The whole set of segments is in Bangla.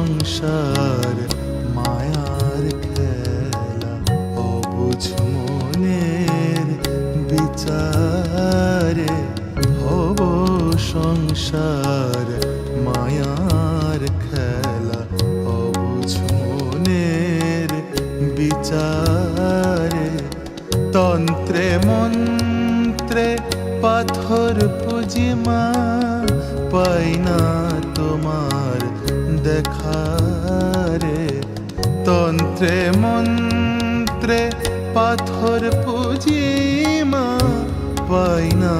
সংসার মায়ার খেলা, অবুঝ মনের বিচারে। ভব সংসার মায়ার খেলা, অবুঝ মনের বিচারে। তন্ত্রে মন্ত্রে পাথর পুজিমা, পাই না তোমার দেখারে। তন্ত্রে মন্ত্রে পাথর পুজিমা, পাই না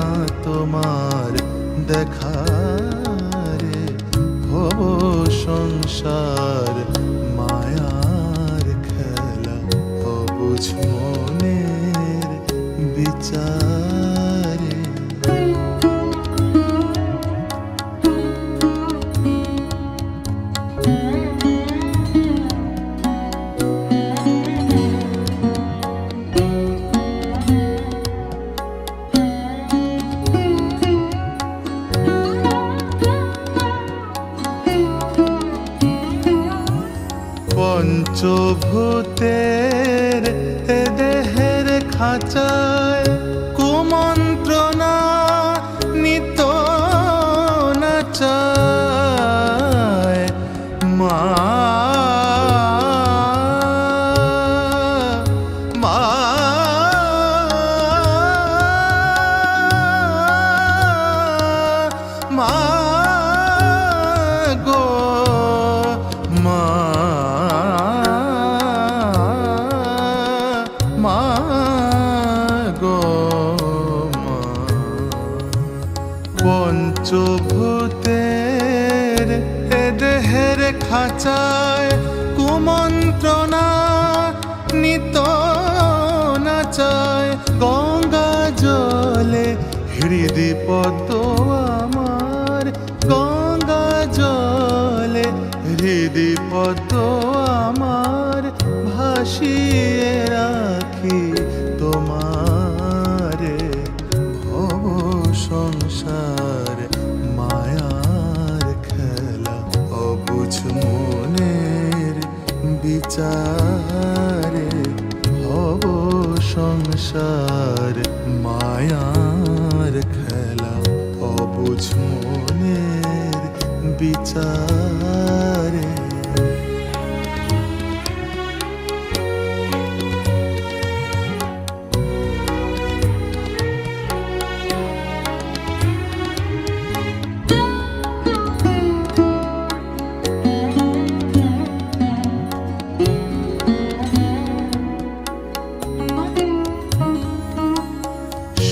তোমার দেখারে। ভব সংসার মায়ার খেলা, অবুঝ মনের বিচারে। পঞ্চভূতের দেহের খাঁচায় কুমন্ত্রণা নিত নাচায়। মা মা মা গো মা, মা গো মা। পঞ্চভূতের দেহের খাঁচায় কুমন্ত্রণা নিত নাচায়। গঙ্গা জলে হৃদি পদ্ম আমার, গঙ্গা জলে হৃদি পদ্ম আমার। ভাসিয়ে রাখি তোমারে, ভব সংসার মায়ার খেলা, অবুঝ মনের বিচারে। ভব সংসার মায়ার খেলা, অবুঝ মনের বিচারে।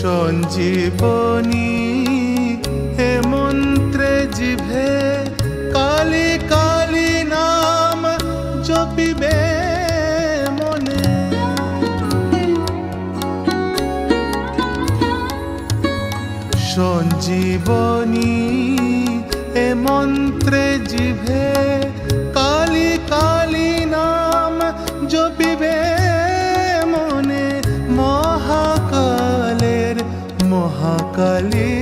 সঞ্জীবনী হে মন্ত্রে জিভে, কালী কালী নাম জপিবে মনে। সঞ্জীবনী হে মন্ত্রে জিভে, কালী কালী নাম জপিবে মনে। মহাকালের মহাকালী